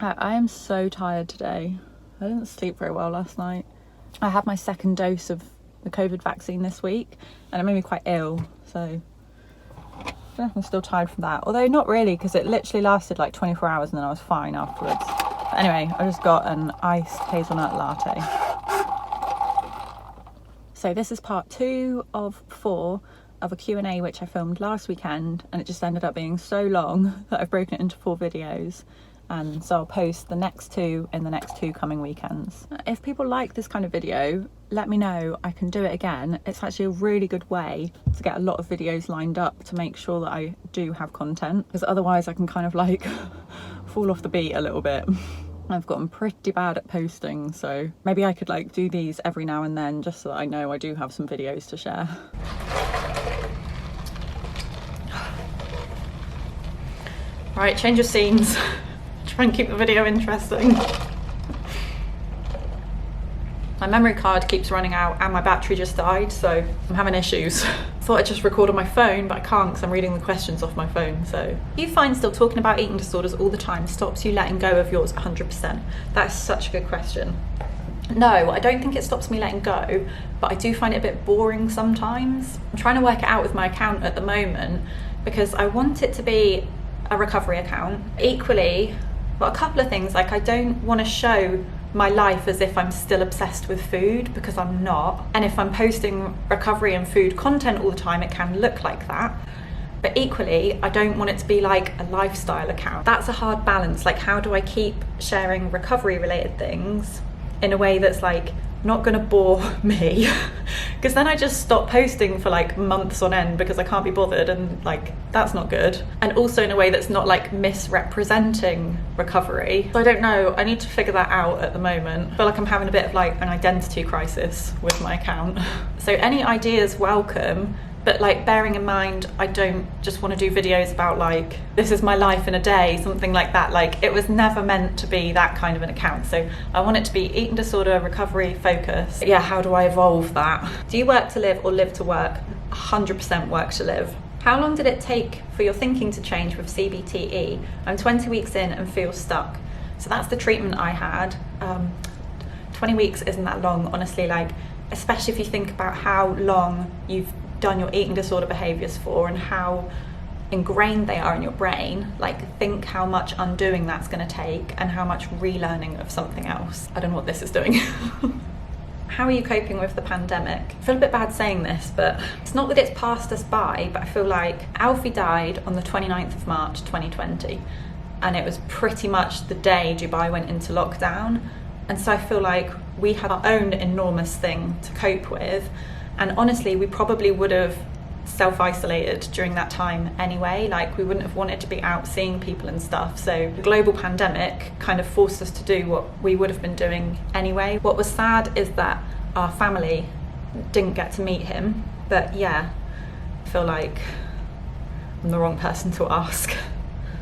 I am so tired today. I didn't sleep very well last night. I had my second dose of the COVID vaccine this week and it made me quite ill, so I don't know if I'm still tired from that. Although not really, because it literally lasted like 24 hours and then I was fine afterwards. But anyway, I just got an iced hazelnut latte. So this is part 2 of 4 of a Q&A which I filmed last weekend, and it just ended up being so long that I've broken it into 4 videos. And so I'll post the next 2 in the next 2 coming weekends. If people like this kind of video, let me know, I can do it again. It's actually a really good way to get a lot of videos lined up to make sure that I do have content, because otherwise I can kind of like fall off the beat a little bit. I've gotten pretty bad at posting, so maybe I could like do these every now and then just so that I know I do have some videos to share. Right, change of scenes. Try and keep the video interesting. My memory card keeps running out and my battery just died, so I'm having issues. Thought I'd just record on my phone, but I can't because I'm reading the questions off my phone, so. You find still talking about eating disorders all the time stops you letting go of yours 100%? That's such a good question. No, I don't think it stops me letting go, but I do find it a bit boring sometimes. I'm trying to work it out with my account at the moment because I want it to be a recovery account. Equally, but a couple of things, like I don't want to show my life as if I'm still obsessed with food, because I'm not. And if I'm posting recovery and food content all the time, it can look like that. But equally, I don't want it to be like a lifestyle account. That's a hard balance. Like, how do I keep sharing recovery related things in a way that's like not gonna bore me? Because then I just stop posting for like months on end because I can't be bothered, and like that's not good. And also in a way that's not like misrepresenting recovery. So I don't know, I need to figure that out at the moment. I feel like I'm having a bit of like an identity crisis with my account. So any ideas welcome, but like bearing in mind I don't just want to do videos about like this is my life in a day, something like that. Like it was never meant to be that kind of an account, so I want it to be eating disorder recovery focused. Yeah, how do I evolve that? Do you work to live or live to work? 100% work to live. How long did it take for your thinking to change with CBTE? I'm 20 weeks in and feel stuck. So that's the treatment I had. 20 weeks isn't that long, honestly, like especially if you think about how long you've done your eating disorder behaviours for and how ingrained they are in your brain. Like think how much undoing that's going to take and how much relearning of something else. I don't know what this is doing. How are you coping with the pandemic? I feel a bit bad saying this, but it's not that it's passed us by, but I feel like Alfie died on the 29th of March 2020, and it was pretty much the day Dubai went into lockdown. And so I feel like we had our own enormous thing to cope with. And honestly, we probably would have self-isolated during that time anyway. Like we wouldn't have wanted to be out seeing people and stuff. So the global pandemic kind of forced us to do what we would have been doing anyway. What was sad is that our family didn't get to meet him. But yeah, I feel like I'm the wrong person to ask.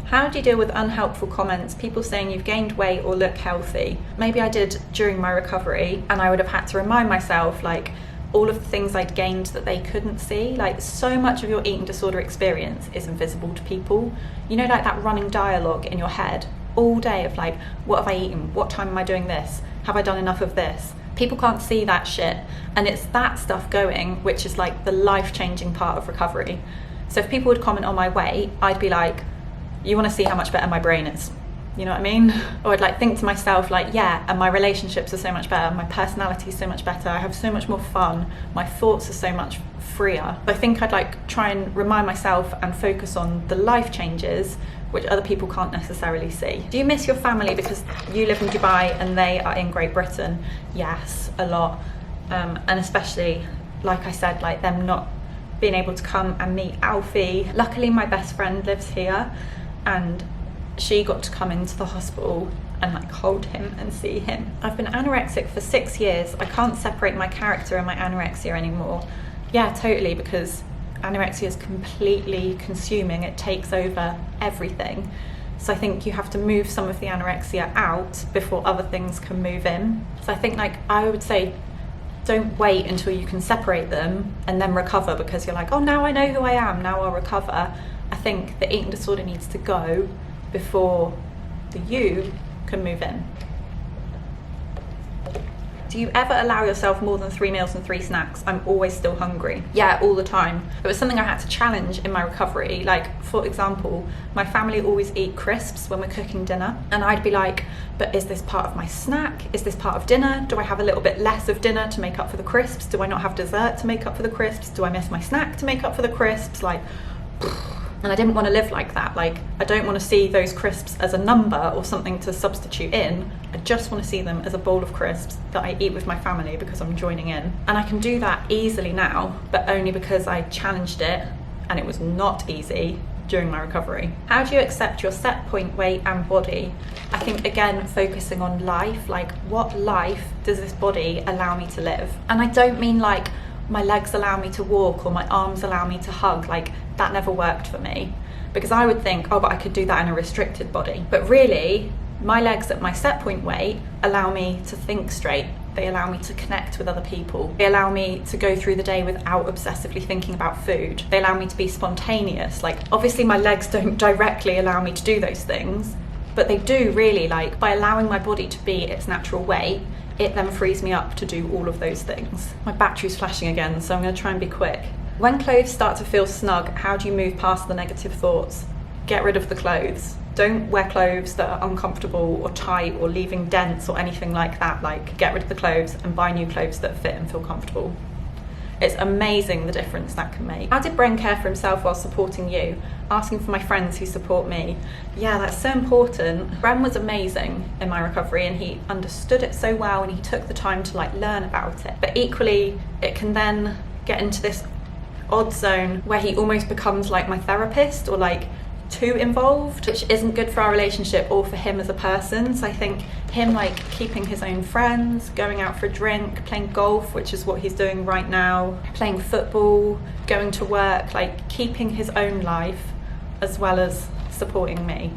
How do you deal with unhelpful comments, people saying you've gained weight or look healthy? Maybe I did during my recovery, and I would have had to remind myself like all of the things I'd gained that they couldn't see. Like so much of your eating disorder experience is invisible to people. You know, like that running dialogue in your head all day of like, what have I eaten? What time am I doing this? Have I done enough of this? People can't see that shit. And it's that stuff going, which is like the life-changing part of recovery. So if people would comment on my weight, I'd be like, you want to see how much better my brain is? You know what I mean? Or I'd like think to myself like, yeah, and my relationships are so much better, my personality is so much better, I have so much more fun, my thoughts are so much freer. I think I'd like try and remind myself and focus on the life changes which other people can't necessarily see. Do you miss your family because you live in Dubai and they are in Great Britain? Yes, a lot. And especially, like I said, like them not being able to come and meet Alfie. Luckily my best friend lives here, and she got to come into the hospital and like hold him and see him. I've been anorexic for 6 years. I can't separate my character and my anorexia anymore. Yeah, totally, because anorexia is completely consuming. It takes over everything. So I think you have to move some of the anorexia out before other things can move in. So I think like I would say, don't wait until you can separate them and then recover because you're like, oh, now I know who I am, now I'll recover. I think the eating disorder needs to go before the you can move in. Do you ever allow yourself more than 3 meals and 3 snacks? I'm always still hungry. Yeah, all the time. It was something I had to challenge in my recovery. Like, for example, my family always eat crisps when we're cooking dinner. And I'd be like, but is this part of my snack? Is this part of dinner? Do I have a little bit less of dinner to make up for the crisps? Do I not have dessert to make up for the crisps? Do I miss my snack to make up for the crisps? Like, and I didn't want to live like that. Like, I don't want to see those crisps as a number or something to substitute in. I just want to see them as a bowl of crisps that I eat with my family because I'm joining in. And I can do that easily now, but only because I challenged it, and it was not easy during my recovery. How do you accept your set point weight and body? I think, again, focusing on life, like what life does this body allow me to live? And I don't mean like my legs allow me to walk or my arms allow me to hug. Like, that never worked for me, because I would think, oh, but I could do that in a restricted body. But really, my legs at my set point weight allow me to think straight. They allow me to connect with other people. They allow me to go through the day without obsessively thinking about food. They allow me to be spontaneous. Like, obviously my legs don't directly allow me to do those things, but they do really. Like, by allowing my body to be its natural weight, it then frees me up to do all of those things. My battery's flashing again, so I'm going to try and be quick. When clothes start to feel snug, how do you move past the negative thoughts? Get rid of the clothes. Don't wear clothes that are uncomfortable or tight or leaving dents or anything like that. Like, get rid of the clothes and buy new clothes that fit and feel comfortable. It's amazing the difference that can make. How did Bren care for himself while supporting you? Asking for my friends who support me. Yeah, that's so important. Bren was amazing in my recovery, and he understood it so well, and he took the time to like learn about it. But equally, it can then get into this odd zone where he almost becomes like my therapist, or like too involved, which isn't good for our relationship or for him as a person. So I think him like keeping his own friends, going out for a drink, playing golf, which is what he's doing right now, playing football, going to work, like keeping his own life as well as supporting me.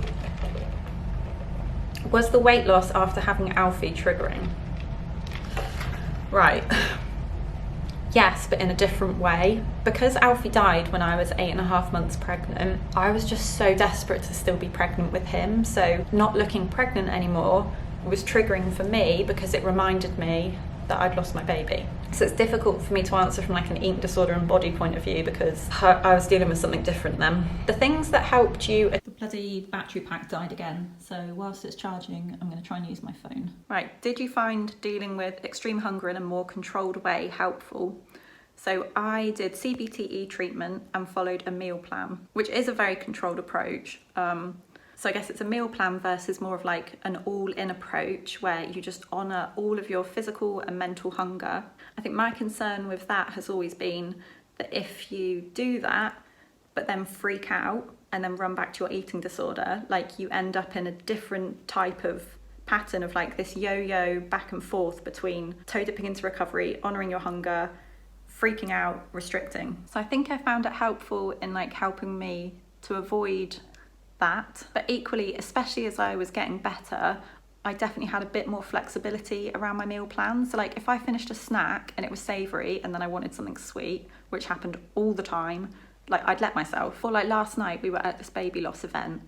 Was the weight loss after having Alfie triggering? Right. Yes, but in a different way. Because Alfie died when I was 8.5 months pregnant, I was just so desperate to still be pregnant with him. So not looking pregnant anymore was triggering for me, because it reminded me that I'd lost my baby. So it's difficult for me to answer from like an eating disorder and body point of view, because I was dealing with something different then. The things that helped you... The bloody battery pack died again, so whilst it's charging, I'm going to try and use my phone. Right, did you find dealing with extreme hunger in a more controlled way helpful? So I did CBTE treatment and followed a meal plan, which is a very controlled approach. So I guess it's a meal plan versus more of like an all-in approach where you just honour all of your physical and mental hunger. I think my concern with that has always been that if you do that, but then freak out and then run back to your eating disorder, like you end up in a different type of pattern of like this yo-yo back and forth between toe dipping into recovery, honouring your hunger, freaking out, restricting. So I think I found it helpful in like helping me to avoid that, but equally, especially as I was getting better, I definitely had a bit more flexibility around my meal plans. So like if I finished a snack and it was savoury and then I wanted something sweet, which happened all the time, like I'd let myself. Or like last night we were at this baby loss event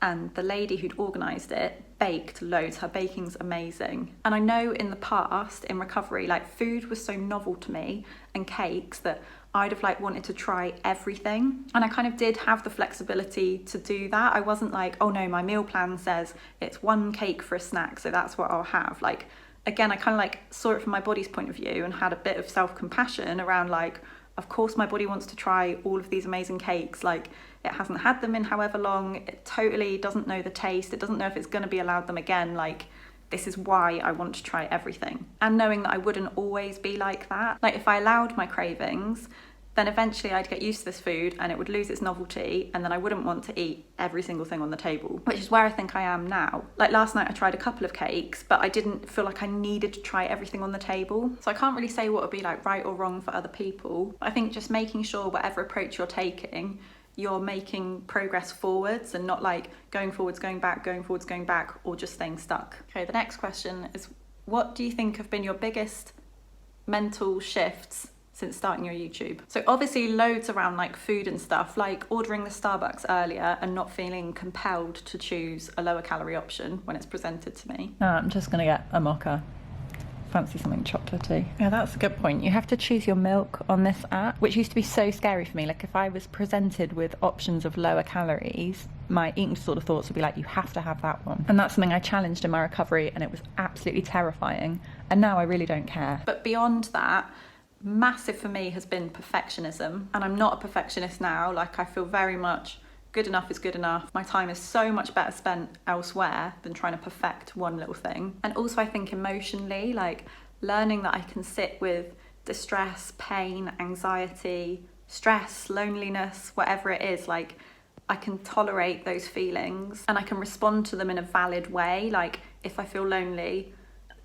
and the lady who'd organised it baked loads. Her baking's amazing. And I know in the past, in recovery, like food was so novel to me and cakes that I'd have like wanted to try everything. And I kind of did have the flexibility to do that. I wasn't like, oh no, my meal plan says it's 1 cake for a snack, so that's what I'll have. Like, again, I kind of like saw it from my body's point of view and had a bit of self-compassion around like, of course my body wants to try all of these amazing cakes. Like, it hasn't had them in however long. It totally doesn't know the taste. It doesn't know if it's going to be allowed them again. Like, this is why I want to try everything. And knowing that I wouldn't always be like that. Like if I allowed my cravings, then eventually I'd get used to this food and it would lose its novelty, and then I wouldn't want to eat every single thing on the table, which is where I think I am now. Like last night I tried a couple of cakes, but I didn't feel like I needed to try everything on the table. So I can't really say what would be like right or wrong for other people. I think just making sure whatever approach you're taking, you're making progress forwards and not like going forwards, going back, going forwards, going back, or just staying stuck. Okay, the next question is, what do you think have been your biggest mental shifts since starting your YouTube? So obviously loads around like food and stuff, like ordering the Starbucks earlier and not feeling compelled to choose a lower calorie option when it's presented to me. I'm just gonna get a mocha. Fancy something chocolatey. Yeah, that's a good point. You have to choose your milk on this app, which used to be so scary for me. Like if I was presented with options of lower calories, my eating disorder thoughts would be like, you have to have that one. And that's something I challenged in my recovery, and it was absolutely terrifying. And now I really don't care. But beyond that, massive for me has been perfectionism. And I'm not a perfectionist now. Like I feel very much good enough is good enough. My time is so much better spent elsewhere than trying to perfect one little thing. And also I think emotionally, like learning that I can sit with distress, pain, anxiety, stress, loneliness, whatever it is, like I can tolerate those feelings and I can respond to them in a valid way. Like if I feel lonely,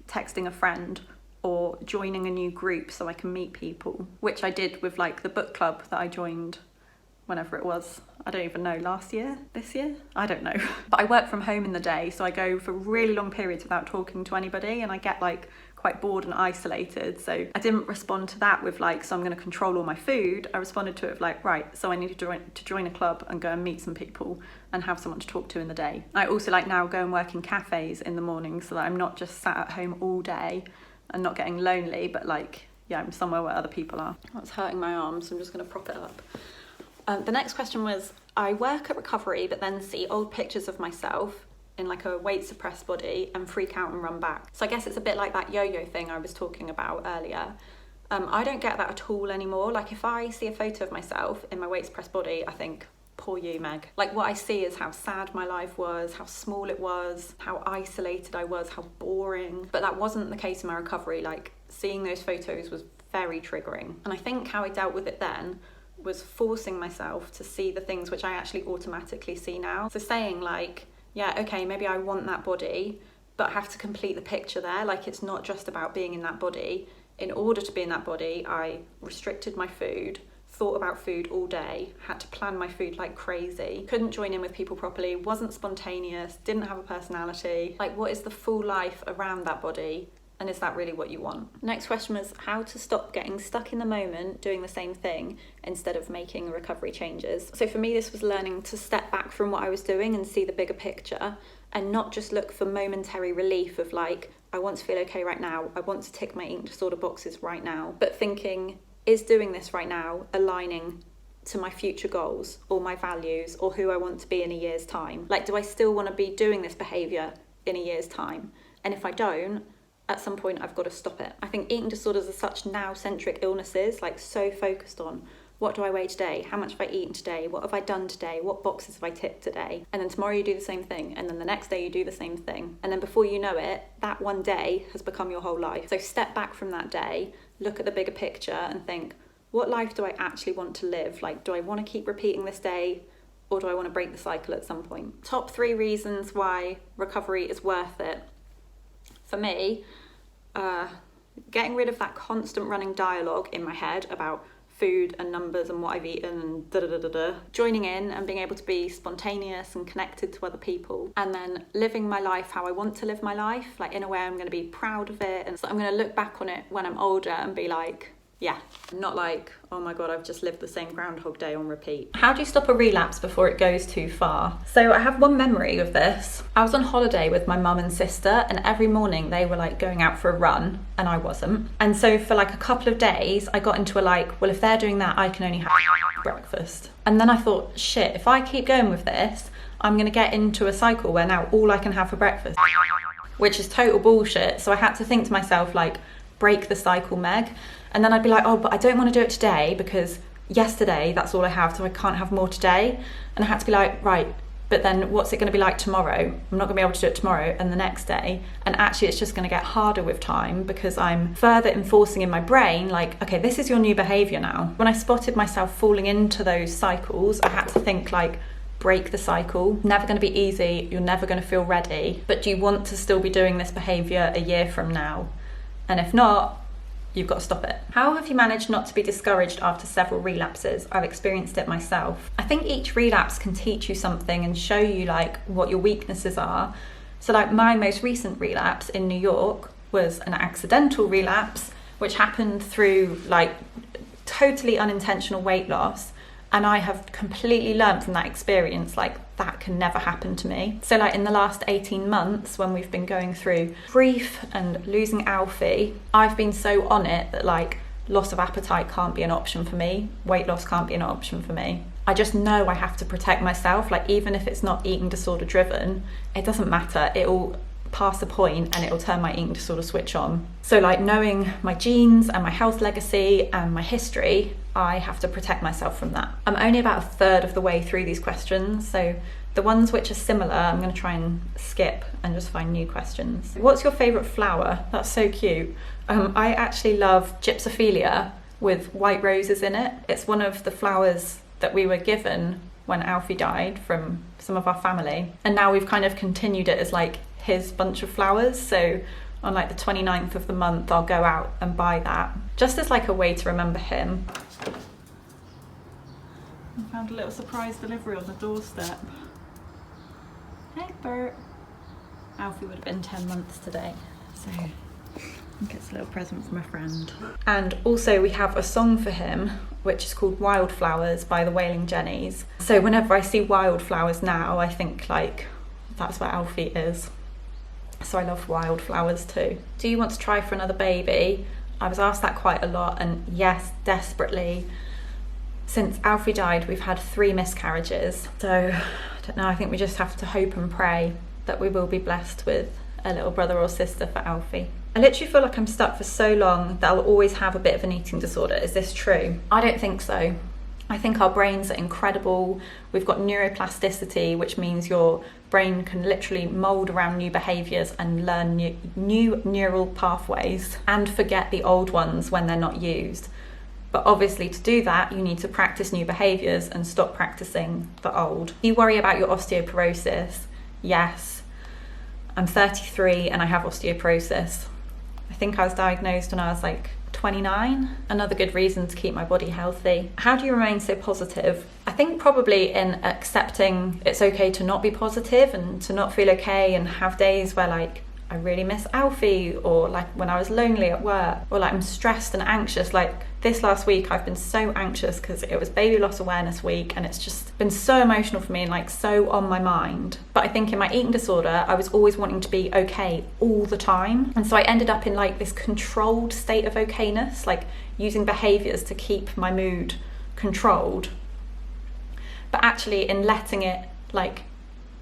texting a friend or joining a new group so I can meet people, which I did with like the book club that I joined whenever it was, I don't even know, last year, this year, I don't know. But I work from home in the day, so I go for really long periods without talking to anybody, and I get like quite bored and isolated. So I didn't respond to that with like, so I'm going to control all my food. I responded to it with like, right, so I need to join a club and go and meet some people and have someone to talk to in the day. I also like now go and work in cafes in the morning so that I'm not just sat at home all day and not getting lonely, but like, yeah, I'm somewhere where other people are. That's hurting my arm, so I'm just going to prop it up. The next question was, I work at recovery but then see old pictures of myself in like a weight suppressed body and freak out and run back. So I guess it's a bit like that yo-yo thing I was talking about earlier. I don't get that at all anymore. Like if I see a photo of myself in my weight suppressed body, I think, poor you, Meg. Like what I see is how sad my life was, how small it was, how isolated I was, how boring. But that wasn't the case in my recovery. Like seeing those photos was very triggering. And I think how I dealt with it then was forcing myself to see the things which I actually automatically see now. So saying like, yeah, okay, maybe I want that body, but I have to complete the picture there. Like it's not just about being in that body. In order to be in that body, I restricted my food, thought about food all day, had to plan my food like crazy, couldn't join in with people properly, wasn't spontaneous, didn't have a personality. Like what is the full life around that body? And is that really what you want? Next question was how to stop getting stuck in the moment doing the same thing instead of making recovery changes. So for me, this was learning to step back from what I was doing and see the bigger picture and not just look for momentary relief of like, I want to feel okay right now, I want to tick my eating disorder boxes right now, but thinking, is doing this right now aligning to my future goals or my values or who I want to be in a year's time? Like, do I still want to be doing this behaviour in a year's time? And if I don't, at some point I've got to stop it. I think eating disorders are such now-centric illnesses, like so focused on what do I weigh today? How much have I eaten today? What have I done today? What boxes have I ticked today? And then tomorrow you do the same thing. And then the next day you do the same thing. And then before you know it, that one day has become your whole life. So step back from that day, look at the bigger picture and think, what life do I actually want to live? Like, do I want to keep repeating this day? Or do I want to break the cycle at some point? Top 3 reasons why recovery is worth it. For me, getting rid of that constant running dialogue in my head about food and numbers and what I've eaten and da-da-da-da-da. Joining in and being able to be spontaneous and connected to other people. And then living my life how I want to live my life, like in a way I'm going to be proud of it. And so I'm going to look back on it when I'm older and be like, yeah, not like, oh my God, I've just lived the same Groundhog Day on repeat. How do you stop a relapse before it goes too far? So I have one memory of this. I was on holiday with my mum and sister and every morning they were like going out for a run and I wasn't. And so for like a couple of days, I got into a like, well, if they're doing that, I can only have breakfast. And then I thought, shit, if I keep going with this, I'm gonna get into a cycle where now all I can have for breakfast, which is total bullshit. So I had to think to myself like, break the cycle, Meg. And then I'd be like, oh, but I don't want to do it today because yesterday that's all I have, so I can't have more today. And I had to be like, right, but then what's it going to be like tomorrow? I'm not going to be able to do it tomorrow and the next day. And actually it's just going to get harder with time because I'm further enforcing in my brain like, okay, this is your new behaviour now. When I spotted myself falling into those cycles, I had to think like, break the cycle. Never going to be easy, you're never going to feel ready, but do you want to still be doing this behaviour a year from now? And if not, you've got to stop it. How have you managed not to be discouraged after several relapses? I've experienced it myself. I think each relapse can teach you something and show you like what your weaknesses are. So like my most recent relapse in New York was an accidental relapse, which happened through like totally unintentional weight loss, and I have completely learned from that experience, like, that can never happen to me. So like in the last 18 months when we've been going through grief and losing Alfie, I've been so on it that like loss of appetite can't be an option for me, weight loss can't be an option for me. I just know I have to protect myself, like even if it's not eating disorder driven, it doesn't matter, it'll pass the point and it'll turn my eating disorder switch on. So like knowing my genes and my health legacy and my history, I have to protect myself from that. I'm only about a third of the way through these questions, so the ones which are similar I'm going to try and skip and just find new questions. What's your favourite flower? That's so cute. I actually love gypsophilia with white roses in it. It's one of the flowers that we were given when Alfie died from some of our family, and now we've kind of continued it as like his bunch of flowers. So on like the 29th of the month I'll go out and buy that, just as like a way to remember him. I found a little surprise delivery on the doorstep. Hey Bert. Alfie would have been 10 months today, so I think it's a little present from a friend. And also we have a song for him which is called Wildflowers by the Wailing Jennies. So whenever I see wildflowers now, I think like that's where Alfie is. So I love wildflowers too. Do you want to try for another baby? I was asked that quite a lot, and yes, desperately. Since Alfie died, we've had 3 miscarriages. So I don't know, I think we just have to hope and pray that we will be blessed with a little brother or sister for Alfie. I literally feel like I'm stuck for so long that I'll always have a bit of an eating disorder. Is this true? I don't think so. I think our brains are incredible. We've got neuroplasticity, which means your brain can literally mold around new behaviors and learn new neural pathways and forget the old ones when they're not used. But obviously to do that, you need to practice new behaviors and stop practicing the old. Do you worry about your osteoporosis? Yes. I'm 33 and I have osteoporosis. I think I was diagnosed when I was like 29. Another good reason to keep my body healthy. How do you remain so positive? I think probably in accepting it's okay to not be positive and to not feel okay and have days where like I really miss Alfie, or like when I was lonely at work, or like I'm stressed and anxious. Like this last week I've been so anxious because it was baby loss awareness week and it's just been so emotional for me and like so on my mind. But I think in my eating disorder I was always wanting to be okay all the time, and so I ended up in like this controlled state of okayness, like using behaviors to keep my mood controlled. But actually in letting it like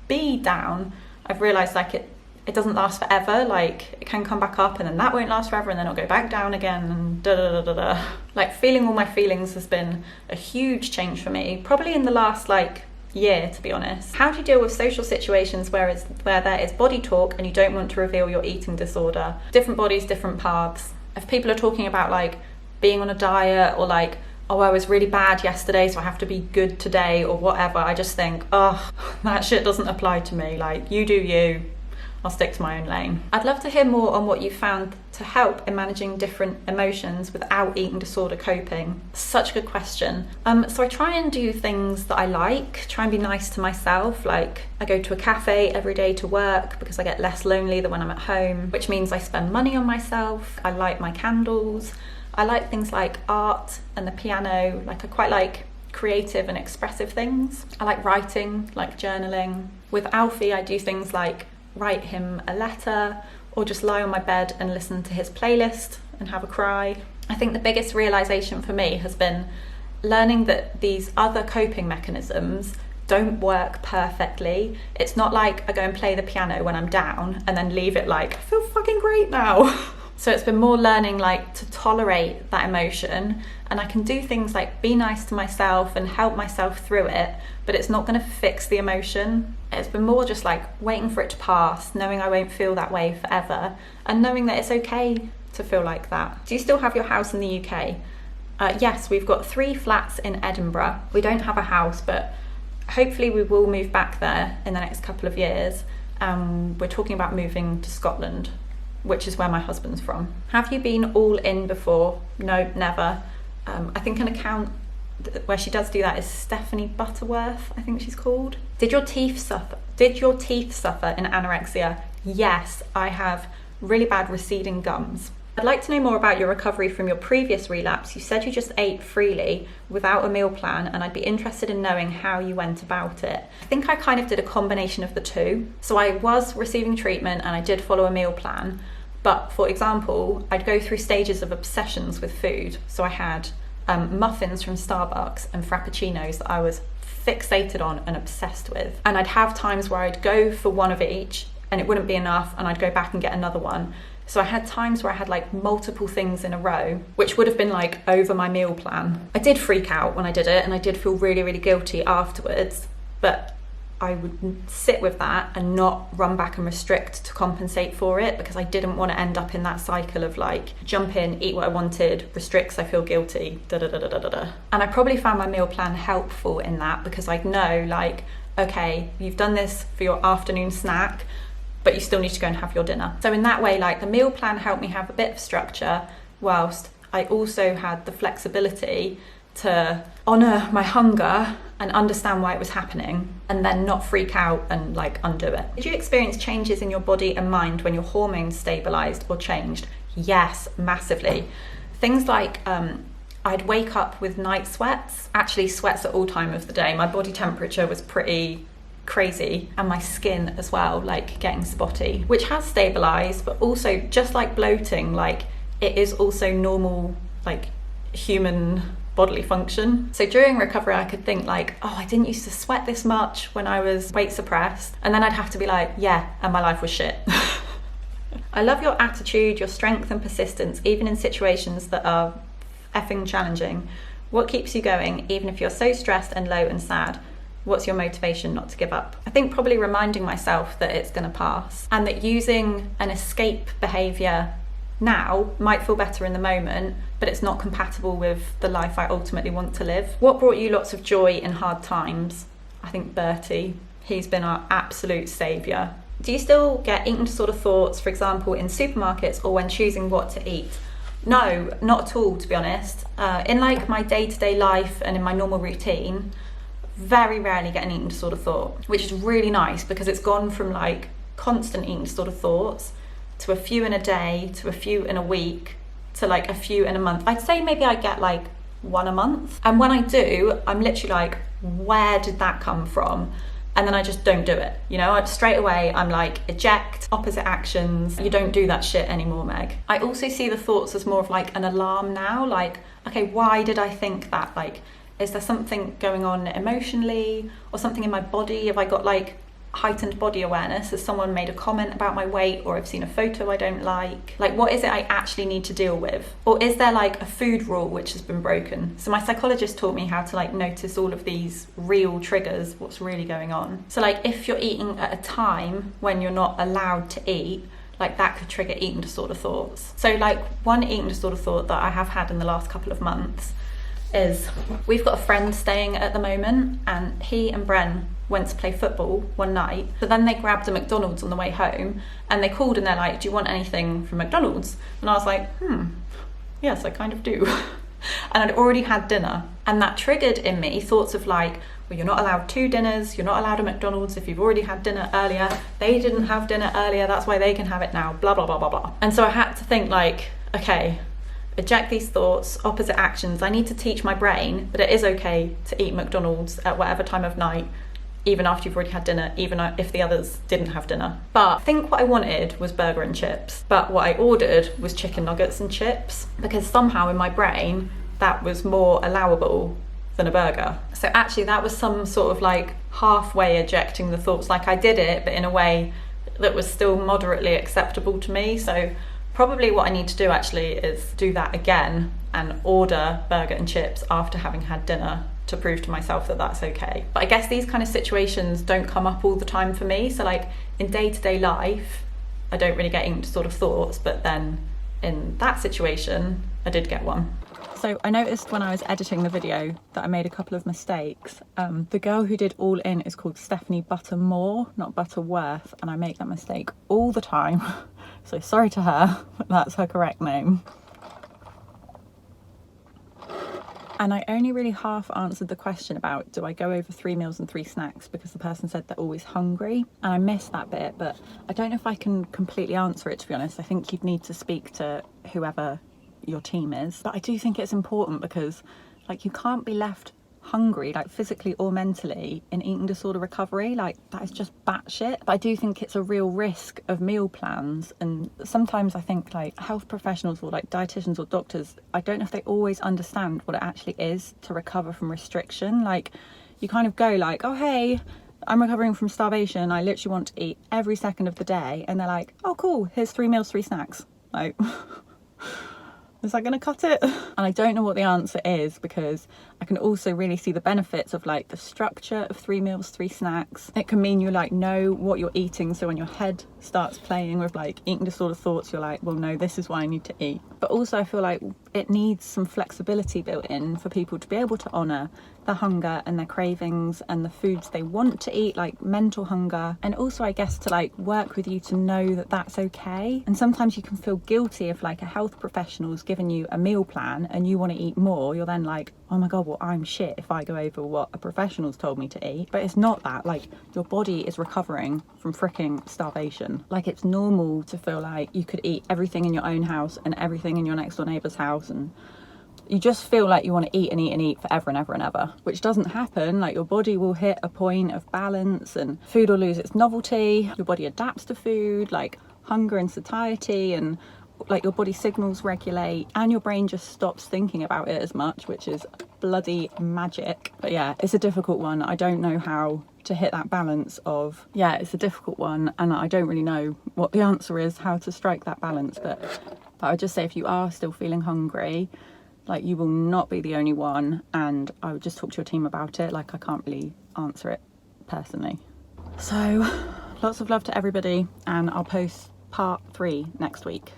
be down, I've realized like it doesn't last forever. Like it can come back up and then that won't last forever and then it'll go back down again and da da da da da. Like feeling all my feelings has been a huge change for me, probably in the last like year, to be honest. How do you deal with social situations where there is body talk and you don't want to reveal your eating disorder? Different bodies, different paths. If people are talking about like being on a diet or like, oh, I was really bad yesterday so I have to be good today or whatever, I just think, oh, that shit doesn't apply to me. Like you do you. I'll stick to my own lane. I'd love to hear more on what you found to help in managing different emotions without eating disorder coping. Such a good question. So I try and do things that I like, try and be nice to myself. Like I go to a cafe every day to work because I get less lonely than when I'm at home, which means I spend money on myself. I light my candles. I like things like art and the piano. Like I quite like creative and expressive things. I like writing, like journaling. With Alfie, I do things like write him a letter or just lie on my bed and listen to his playlist and have a cry. I think the biggest realization for me has been learning that these other coping mechanisms don't work perfectly. It's not like I go and play the piano when I'm down and then leave it like, I feel fucking great now. So it's been more learning like to tolerate that emotion, and I can do things like be nice to myself and help myself through it, but it's not going to fix the emotion. It's been more just like waiting for it to pass, knowing I won't feel that way forever, and knowing that it's okay to feel like that. Do you still have your house in the UK? Yes, we've got 3 flats in Edinburgh. We don't have a house, but hopefully we will move back there in the next couple of years. We're talking about moving to Scotland, which is where my husband's from. Have you been all in before? No, never. I think an account where she does do that is Stephanie Butterworth, I think she's called. Did your teeth suffer in anorexia? Yes, I have really bad receding gums. I'd like to know more about your recovery from your previous relapse. You said you just ate freely without a meal plan, and I'd be interested in knowing how you went about it. I think I kind of did a combination of the two. So I was receiving treatment and I did follow a meal plan. But for example, I'd go through stages of obsessions with food. So I had muffins from Starbucks and frappuccinos that I was fixated on and obsessed with. And I'd have times where I'd go for one of each and it wouldn't be enough, and I'd go back and get another one. So I had times where I had like multiple things in a row, which would have been like over my meal plan. I did freak out when I did it, and I did feel really, really guilty afterwards, but I would sit with that and not run back and restrict to compensate for it, because I didn't want to end up in that cycle of like jump in, eat what I wanted, restricts, I feel guilty, da da da da da da. And I probably found my meal plan helpful in that, because I'd know like, okay, you've done this for your afternoon snack, but you still need to go and have your dinner. So in that way, like the meal plan helped me have a bit of structure, whilst I also had the flexibility to honour my hunger and understand why it was happening, and then not freak out and like undo it. Did you experience changes in your body and mind when your hormones stabilised or changed? Yes, massively. Things like I'd wake up with night sweats, actually sweats at all time of the day. My body temperature was pretty crazy, and my skin as well, like getting spotty, which has stabilized, but also just like bloating, like it is also normal, like human bodily function. So during recovery, I could think like, oh, I didn't used to sweat this much when I was weight suppressed, and then I'd have to be like, yeah, and my life was shit. I love your attitude, your strength and persistence, even in situations that are effing challenging. What keeps you going, even if you're so stressed and low and sad? What's your motivation not to give up? I think probably reminding myself that it's going to pass, and that using an escape behaviour now might feel better in the moment, but it's not compatible with the life I ultimately want to live. What brought you lots of joy in hard times? I think Bertie. He's been our absolute saviour. Do you still get eating disorder thoughts, for example, in supermarkets or when choosing what to eat? No, not at all, to be honest. In like my day-to-day life and in my normal routine, very rarely get an eating disorder thought, which is really nice, because it's gone from like constant eating disorder thoughts to a few in a day, to a few in a week, to like a few in a month. I'd say maybe I get like one a month. And when I do, I'm literally like, where did that come from? And then I just don't do it. You know, straight away, I'm like, eject, opposite actions. You don't do that shit anymore, Meg. I also see the thoughts as more of like an alarm now. Like, okay, why did I think that? Like, is there something going on emotionally or something in my body? Have I got like heightened body awareness? Has someone made a comment about my weight, or I've seen a photo I don't like? Like, what is it I actually need to deal with? Or is there like a food rule which has been broken? So my psychologist taught me how to like notice all of these real triggers, what's really going on. So like if you're eating at a time when you're not allowed to eat, like that could trigger eating disorder thoughts. So like one eating disorder thought that I have had in the last couple of months is, we've got a friend staying at the moment, and he and Bren went to play football one night. So then they grabbed a McDonald's on the way home, and they called and they're like, do you want anything from McDonald's? And I was like, yes, I kind of do. And I'd already had dinner, and that triggered in me thoughts of like, well, you're not allowed 2 dinners, you're not allowed a McDonald's if you've already had dinner earlier, they didn't have dinner earlier, that's why they can have it now, blah blah blah blah blah. And so I had to think like, okay, eject these thoughts, opposite actions. I need to teach my brain that it is okay to eat McDonald's at whatever time of night, even after you've already had dinner, even if the others didn't have dinner. But I think what I wanted was burger and chips, but what I ordered was chicken nuggets and chips, because somehow in my brain that was more allowable than a burger. So actually that was some sort of like halfway ejecting the thoughts, like I did it but in a way that was still moderately acceptable to me. So probably what I need to do actually is do that again and order burger and chips after having had dinner to prove to myself that that's okay. But I guess these kind of situations don't come up all the time for me. So like in day-to-day life, I don't really get eating disorder thoughts, but then in that situation, I did get one. So I noticed when I was editing the video that I made a couple of mistakes. The girl who did All In is called Stephanie Buttermore, not Butterworth, and I make that mistake all the time. So sorry to her, but that's her correct name. And I only really half answered the question about, do I go over 3 meals and 3 snacks, because the person said they're always hungry, and I missed that bit, but I don't know if I can completely answer it, to be honest. I think you'd need to speak to whoever your team is. But I do think it's important because like you can't be left hungry, like physically or mentally, in eating disorder recovery. Like that is just batshit. But I do think it's a real risk of meal plans, and sometimes I think like health professionals or like dietitians or doctors, I don't know if they always understand what it actually is to recover from restriction. Like you kind of go like, oh hey, I'm recovering from starvation, I literally want to eat every second of the day, and they're like, oh cool, here's 3 meals, 3 snacks. Like is that going to cut it? And I don't know what the answer is, because I can also really see the benefits of like the structure of 3 meals, 3 snacks. It can mean you like know what you're eating, so when your head starts playing with like eating disorder thoughts, you're like, well no, this is what I need to eat. But also I feel like it needs some flexibility built in for people to be able to honour their hunger and their cravings and the foods they want to eat, like mental hunger, and also I guess to like work with you to know that that's okay. And sometimes you can feel guilty if like a health professional's given you a meal plan and you want to eat more, you're then like, oh my god, well I'm shit if I go over what a professional's told me to eat. But it's not that. Like your body is recovering from freaking starvation. Like it's normal to feel like you could eat everything in your own house and everything in your next door neighbour's house, and you just feel like you want to eat and eat and eat forever and ever and ever, which doesn't happen. Like your body will hit a point of balance and food will lose its novelty. Your body adapts to food, like hunger and satiety, and like your body signals regulate, and your brain just stops thinking about it as much, which is bloody magic. But yeah, it's a difficult one. I don't know how to hit that balance of, yeah, it's a difficult one, and I don't really know what the answer is, how to strike that balance. But I would just say, if you are still feeling hungry, like you will not be the only one, and I would just talk to your team about it. Like I can't really answer it personally. So lots of love to everybody, and I'll post part 3 next week.